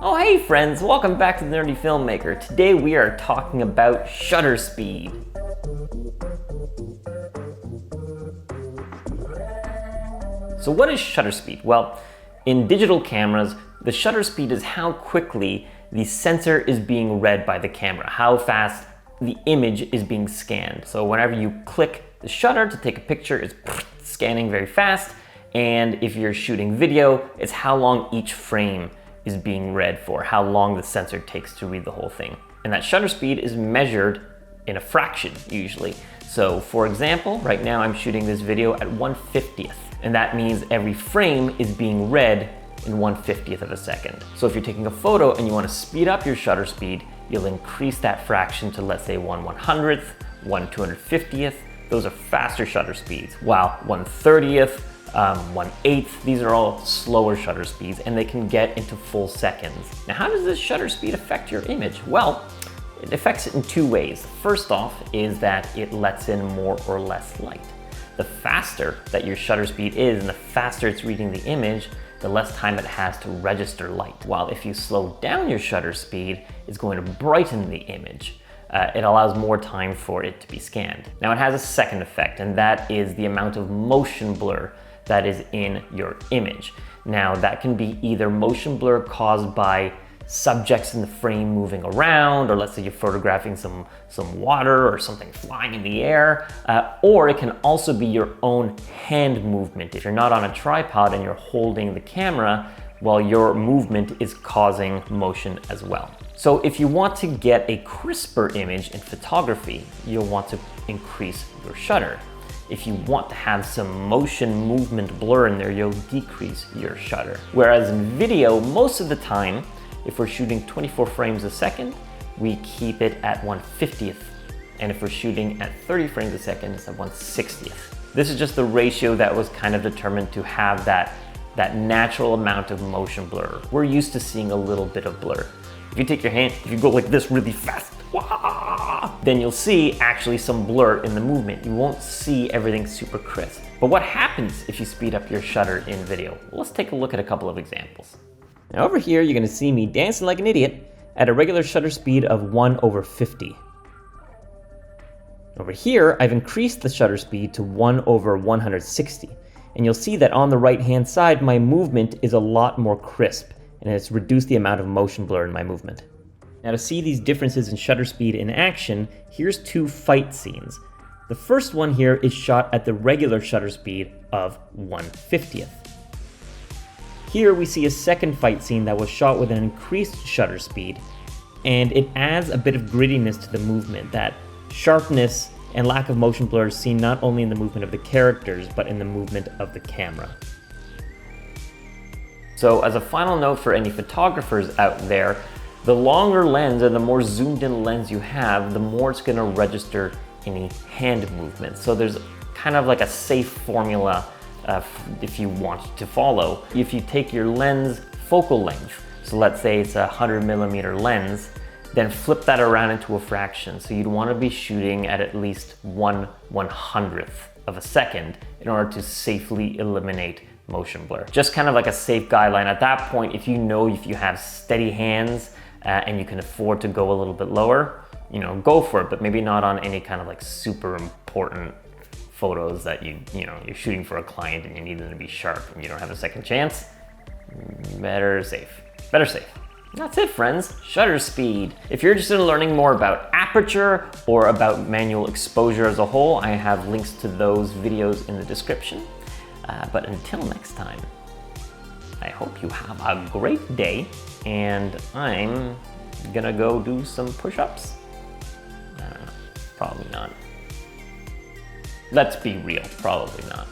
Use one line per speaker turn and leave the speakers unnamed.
Oh hey friends, welcome back to The Nerdy Filmmaker. Today we are talking about shutter speed. So what is shutter speed? Well, in digital cameras, the shutter speed is how quickly the sensor is being read by the camera, how fast the image is being scanned. So whenever you click the shutter to take a picture, it's scanning very fast. And if you're shooting video, it's how long each frame is being read for, how long the sensor takes to read the whole thing. And that shutter speed is measured in a fraction usually. So for example, right now I'm shooting this video at 1/50th, and that means every frame is being read in 1/50th of a second. So if you're taking a photo and you want to speed up your shutter speed, you'll increase that fraction to, let's say, 1/100th, 1/250th. Those are faster shutter speeds, while 1/30th, 1/8, these are all slower shutter speeds, and they can get into full seconds. Now, how does this shutter speed affect your image? Well, it affects it in two ways. First off is that it lets in more or less light. The faster that your shutter speed is and the faster it's reading the image, the less time it has to register light. While if you slow down your shutter speed, it's going to brighten the image. It allows more time for it to be scanned. Now it has a second effect, and that is the amount of motion blur that is in your image. Now that can be either motion blur caused by subjects in the frame moving around, or let's say you're photographing some water or something flying in the air, or it can also be your own hand movement. If you're not on a tripod and you're holding the camera, well, your movement is causing motion as well. So if you want to get a crisper image in photography, you'll want to increase your shutter. If you want to have some motion movement blur in there, you'll decrease your shutter. Whereas in video, most of the time, if we're shooting 24 frames a second, we keep it at 1/50th. And if we're shooting at 30 frames a second, it's at 1/60th. This is just the ratio that was kind of determined to have that natural amount of motion blur. We're used to seeing a little bit of blur. If you take your hand, if you go like this really fast, then you'll see actually some blur in the movement. You won't see everything super crisp. But what happens if you speed up your shutter in video? Well, let's take a look at a couple of examples. Now over here, you're gonna see me dancing like an idiot at a regular shutter speed of 1/50. Over here, I've increased the shutter speed to 1/160. And you'll see that on the right-hand side, my movement is a lot more crisp, and it's reduced the amount of motion blur in my movement. Now to see these differences in shutter speed in action, here's two fight scenes. The first one here is shot at the regular shutter speed of 1/50th. Here we see a second fight scene that was shot with an increased shutter speed, and it adds a bit of grittiness to the movement. That sharpness and lack of motion blur is seen not only in the movement of the characters, but in the movement of the camera. So as a final note for any photographers out there, the longer lens and the more zoomed in lens you have, the more it's gonna register any hand movement. So there's kind of like a safe formula if you want to follow. If you take your lens focal length, so let's say it's a 100mm lens, then flip that around into a fraction. So you'd want to be shooting at least 1/100th of a second in order to safely eliminate motion blur. Just kind of like a safe guideline. At that point, if you have steady hands and you can afford to go a little bit lower, go for it, but maybe not on any kind of like super important photos that you're shooting for a client and you need them to be sharp and you don't have a second chance. Better safe. That's it, friends. Shutter speed. If you're interested in learning more about aperture or about manual exposure as a whole, I have links to those videos in the description. But until next time, I hope you have a great day, and I'm gonna go do some push-ups. I don't know, probably not. Let's be real, probably not.